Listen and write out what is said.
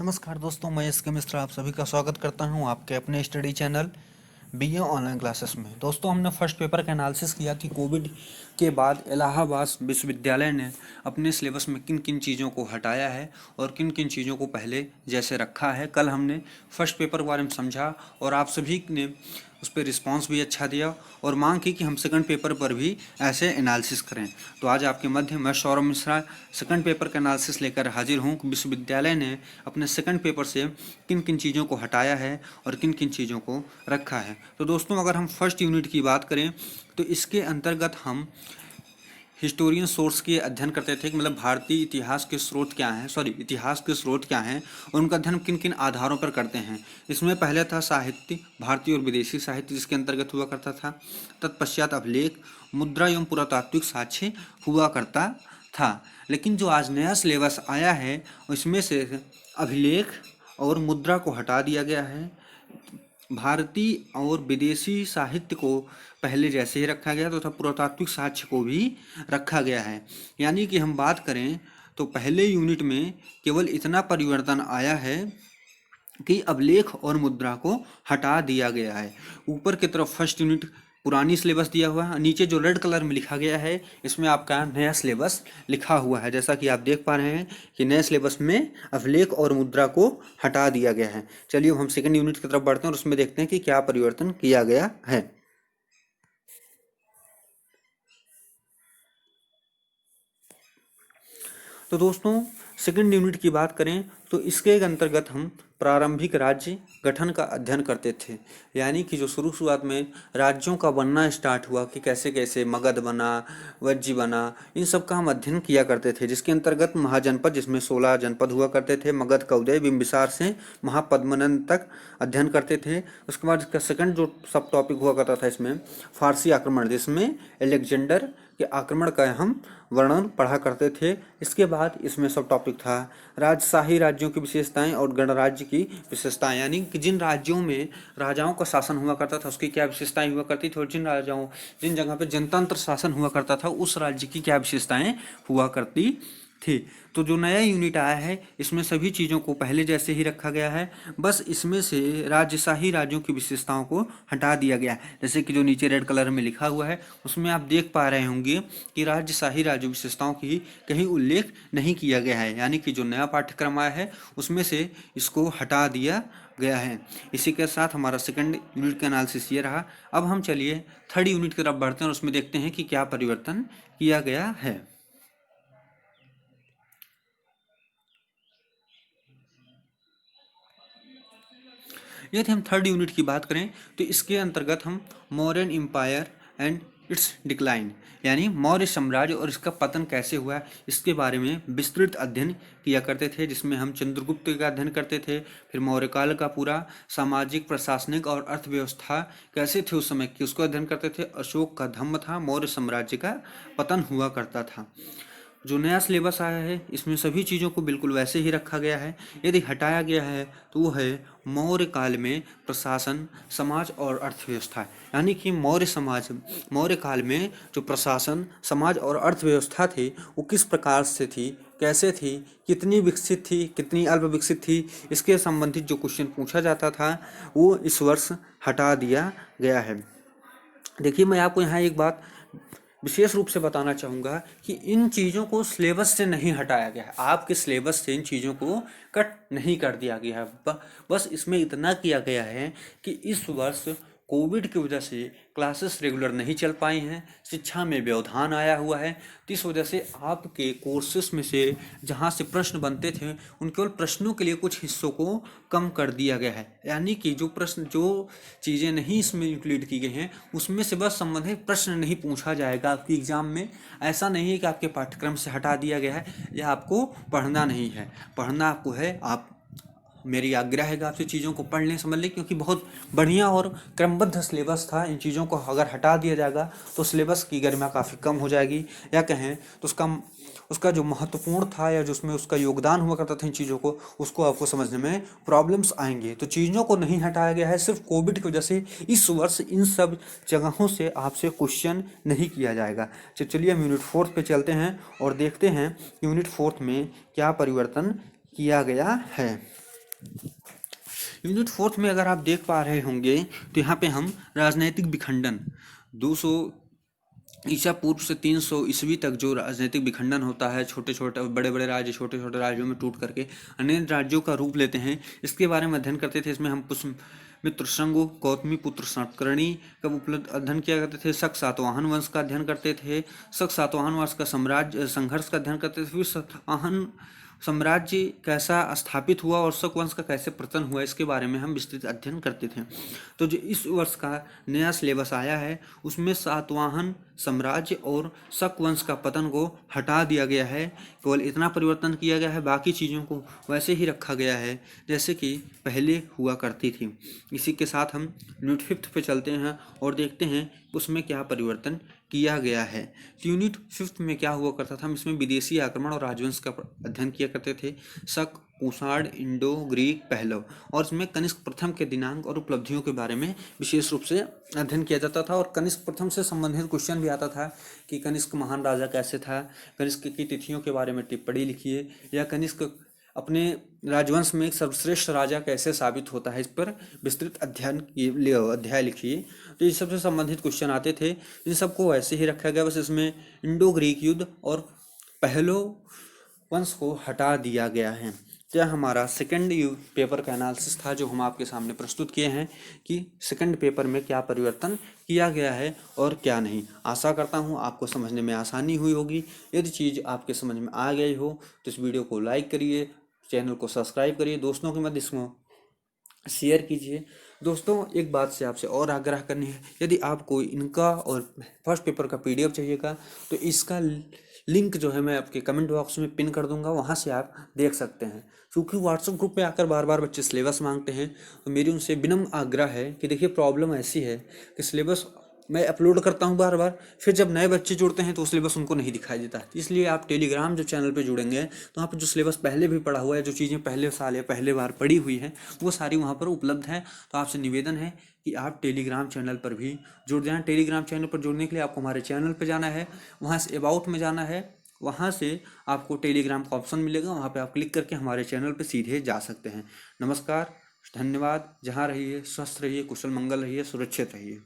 नमस्कार दोस्तों, मैं एस के मिश्रा आप सभी का स्वागत करता हूं आपके अपने study channel BA online classes में। दोस्तों, हमने फर्स्ट पेपर का एनालिसिस किया कि कोविड के बाद इलाहाबाद विश्वविद्यालय ने अपने सिलेबस में किन किन चीज़ों को हटाया है और किन किन चीज़ों को पहले जैसे रखा है। कल हमने फर्स्ट पेपर के बारे में समझा और आप सभी ने उस पर रिस्पांस भी अच्छा दिया और मांग की कि हम सेकंड पेपर पर भी ऐसे एनालिसिस करें। तो आज आपके मध्य मैं सौरभ मिश्रा सेकंड पेपर का एनालिसिस लेकर हाजिर हूँ कि विश्वविद्यालय ने अपने सेकंड पेपर से किन किन चीज़ों को हटाया है और किन किन चीज़ों को रखा है। तो दोस्तों, अगर हम फर्स्ट यूनिट की बात करें तो इसके अंतर्गत हम हिस्टोरियन सोर्स के अध्ययन करते थे कि मतलब भारतीय इतिहास के स्रोत क्या हैं, इतिहास के स्रोत क्या हैं और उनका अध्ययन किन किन आधारों पर करते हैं। इसमें पहले था साहित्य, भारतीय और विदेशी साहित्य जिसके अंतर्गत हुआ करता था। तत्पश्चात अभिलेख, मुद्रा एवं पुरातात्विक साक्ष्य हुआ करता था। लेकिन जो आज नया सिलेबस आया है उसमें से अभिलेख और मुद्रा को हटा दिया गया है। भारतीय और विदेशी साहित्य को पहले जैसे ही रखा गया तथा पुरातात्विक साक्ष्य को भी रखा गया है। यानी कि हम बात करें तो पहले यूनिट में केवल इतना परिवर्तन आया है कि अभिलेख और मुद्रा को हटा दिया गया है। ऊपर की तरफ फर्स्ट यूनिट पुरानी सिलेबस दिया हुआ है, नीचे जो रेड कलर में लिखा गया है इसमें आपका नया सिलेबस लिखा हुआ है। जैसा कि आप देख पा रहे हैं कि नए सिलेबस में अभिलेख और मुद्रा को हटा दिया गया है। चलिए हम सेकंड यूनिट की तरफ बढ़ते हैं और उसमें देखते हैं कि क्या परिवर्तन किया गया है। तो दोस्तों, सेकंड यूनिट की बात करें तो इसके अंतर्गत हम प्रारंभिक राज्य गठन का अध्ययन करते थे। यानी कि जो शुरुआत में राज्यों का बनना स्टार्ट हुआ कि कैसे कैसे मगध बना, वज्जी बना, इन सब का हम अध्ययन किया करते थे। जिसके अंतर्गत महाजनपद, जिसमें 16 जनपद हुआ करते थे, मगध का उदय बिंबिसार से महापद्मनंद तक अध्ययन करते थे। उसके बाद इसका सेकंड जो सब टॉपिक हुआ करता था इसमें फारसी आक्रमण, जिसमें एलेक्जेंडर के आक्रमण का हम वर्णन पढ़ा करते थे। इसके बाद इसमें सब टॉपिक था राजशाही राज्यों की विशेषताएं और गणराज्य की विशेषताएं। यानी कि जिन राज्यों में राजाओं का शासन हुआ करता था उसकी क्या विशेषताएं हुआ करती थी और जिन जगह पे जनतंत्र शासन हुआ करता था उस राज्य की क्या विशेषताएं हुआ करती थी। तो जो नया यूनिट आया है इसमें सभी चीज़ों को पहले जैसे ही रखा गया है, बस इसमें से राजशाही राज्यों की विशेषताओं को हटा दिया गया है। जैसे कि जो नीचे रेड कलर में लिखा हुआ है उसमें आप देख पा रहे होंगे कि राजशाही राज्य विशेषताओं की कहीं उल्लेख नहीं किया गया है। यानी कि जो नया पाठ्यक्रम आया है उसमें से इसको हटा दिया गया है। इसी के साथ हमारा सेकंड यूनिट का एनालिसिस ये रहा। अब हम चलिए थर्ड यूनिट की तरफ बढ़ते हैं और उसमें देखते हैं कि क्या परिवर्तन किया गया है। यदि हम थर्ड यूनिट की बात करें तो इसके अंतर्गत हम Mauryan empire and its decline, यानी मौर्य साम्राज्य और इसका पतन कैसे हुआ इसके बारे में विस्तृत अध्ययन किया करते थे। जिसमें हम चंद्रगुप्त का अध्ययन करते थे, फिर मौर्यकाल का पूरा सामाजिक, प्रशासनिक और अर्थव्यवस्था कैसे थे उस समय की उसको अध्ययन करते थे। अशोक का धम्म था, मौर्य साम्राज्य का पतन हुआ करता था। जो नया सिलेबस आया है इसमें सभी चीज़ों को बिल्कुल वैसे ही रखा गया है। यदि हटाया गया है तो वो है मौर्य काल में प्रशासन, समाज और अर्थव्यवस्था। यानी कि मौर्य काल में जो प्रशासन, समाज और अर्थव्यवस्था थी वो किस प्रकार से थी, कैसे थी, कितनी विकसित थी, कितनी अल्प विकसित थी, इसके संबंधित जो क्वेश्चन पूछा जाता था वो इस वर्ष हटा दिया गया है। देखिए, मैं आपको यहाँ एक बात विशेष रूप से बताना चाहूँगा कि इन चीज़ों को सिलेबस से नहीं हटाया गया है। आपके सिलेबस से इन चीज़ों को कट नहीं कर दिया गया है। बस इसमें इतना किया गया है कि इस वर्ष कोविड की वजह से क्लासेस रेगुलर नहीं चल पाई हैं, शिक्षा में व्यवधान आया हुआ है। तो इस वजह से आपके कोर्सेस में से जहाँ से प्रश्न बनते थे उन केवल प्रश्नों के लिए कुछ हिस्सों को कम कर दिया गया है। यानी कि जो चीज़ें नहीं इसमें इंक्लूड की गई हैं उसमें से बस संबंधित प्रश्न नहीं पूछा जाएगा आपकी एग्ज़ाम में। ऐसा नहीं है कि आपके पाठ्यक्रम से हटा दिया गया है या आपको पढ़ना नहीं है, पढ़ना आपको है। आप मेरी आग्रह है कि आपसे चीज़ों को पढ़ लें, समझ लें, क्योंकि बहुत बढ़िया और क्रमबद्ध सिलेबस था। इन चीज़ों को अगर हटा दिया जाएगा तो सिलेबस की गरिमा काफ़ी कम हो जाएगी, या कहें तो उसका जो महत्वपूर्ण था या जो उसमें उसका योगदान हुआ करता था इन चीज़ों को, उसको आपको समझने में प्रॉब्लम्स आएंगे। तो चीज़ों को नहीं हटाया गया है, सिर्फ कोविड की वजह से इस वर्ष इन सब जगहों से आपसे क्वेश्चन नहीं किया जाएगा। चलिए हम यूनिट 4 पे चलते हैं और देखते हैं यूनिट 4 में क्या परिवर्तन किया गया है। यूनिट फोर्थ में अगर आप देख पा रहे होंगे तो यहाँ पे हम राजनैतिक विखंडन 200 ईसा पूर्व से 300 ईस्वी तक जो राजनीतिक विखंडन होता है, छोटे छोटे बड़े बड़े राज्य छोटे छोटे राज्यों में टूट करके अन्य राज्यों का रूप लेते हैं, इसके बारे में अध्ययन करते थे। इसमें हम पुष्यमित्र शंगु, गौतमी पुत्र सातकर्णी का उपलब्ध अध्ययन किया करते थे। शक सातवाहन वंश का अध्ययन करते थे। शक सातवाहन वंश का साम्राज्य संघर्ष का अध्ययन करते थे। फिर सातवाहन साम्राज्य कैसा स्थापित हुआ और शक वंश का कैसे पतन हुआ, इसके बारे में हम विस्तृत अध्ययन करते थे। तो जो इस वर्ष का नया सिलेबस आया है उसमें सातवाहन साम्राज्य और शक वंश का पतन को हटा दिया गया है, केवल इतना परिवर्तन किया गया है, बाकी चीज़ों को वैसे ही रखा गया है जैसे कि पहले हुआ करती थी। इसी के साथ हम यूनिट 5 पे चलते हैं और देखते हैं उसमें क्या परिवर्तन किया गया है। तो यूनिट 5 में क्या हुआ करता था, हम इसमें विदेशी आक्रमण और राजवंश का अध्ययन किया करते थे। शक, कुषाण, इंडो ग्रीक, पहलव, और इसमें कनिष्क प्रथम के दिनांक और उपलब्धियों के बारे में विशेष रूप से अध्ययन किया जाता था। और कनिष्क प्रथम से संबंधित क्वेश्चन भी आता था कि कनिष्क महान राजा कैसे था, कनिष्क की तिथियों के बारे में टिप्पणी लिखिए, या कनिष्क अपने राजवंश में एक सर्वश्रेष्ठ राजा कैसे साबित होता है, इस पर विस्तृत अध्याय लिखिए। तो इस सबसे संबंधित क्वेश्चन आते थे। इन सबको वैसे ही रखा गया, बस इसमें इंडो ग्रीक युद्ध और पहलो वंश को हटा दिया गया है। यह हमारा सेकंड पेपर का एनालिसिस था जो हम आपके सामने प्रस्तुत किए हैं कि सेकंड पेपर में क्या परिवर्तन किया गया है और क्या नहीं। आशा करता हूँ आपको समझने में आसानी हुई होगी। यदि चीज़ आपके समझ में आ गई हो तो इस वीडियो को लाइक करिए, चैनल को सब्सक्राइब करिए, दोस्तों के मध्य इसको शेयर कीजिए। दोस्तों एक बात से आपसे और आग्रह करनी है, यदि आपको इनका और फर्स्ट पेपर का PDF चाहिएगा तो इसका लिंक जो है मैं आपके कमेंट बॉक्स में पिन कर दूंगा, वहाँ से आप देख सकते हैं। क्योंकि व्हाट्सएप ग्रुप पे आकर बार बार बच्चे सिलेबस मांगते हैं, तो मेरी उनसे विनम्र आग्रह है कि देखिए प्रॉब्लम ऐसी है कि सिलेबस मैं अपलोड करता हूँ बार बार, फिर जब नए बच्चे जुड़ते हैं तो सिलेबस उनको नहीं दिखाई देता। इसलिए आप टेलीग्राम जो चैनल पे जुड़ेंगे तो वहाँ पर जो सिलेबस पहले भी पढ़ा हुआ है, जो चीज़ें पहले साल या पहले बार पढ़ी हुई है, वो सारी वहाँ पर उपलब्ध है। तो आपसे निवेदन है कि आप टेलीग्राम चैनल पर भी जुड़ जाएँ। टेलीग्राम चैनल पर जुड़ने के लिए आपको हमारे चैनल पर जाना है, वहाँ से अबाउट में जाना है, वहाँ से आपको टेलीग्राम का ऑप्शन मिलेगा, वहाँ पे आप क्लिक करके हमारे चैनल पे सीधे जा सकते हैं। नमस्कार, धन्यवाद। जहाँ रहिए स्वस्थ रहिए, कुशल मंगल रहिए, सुरक्षित रहिए।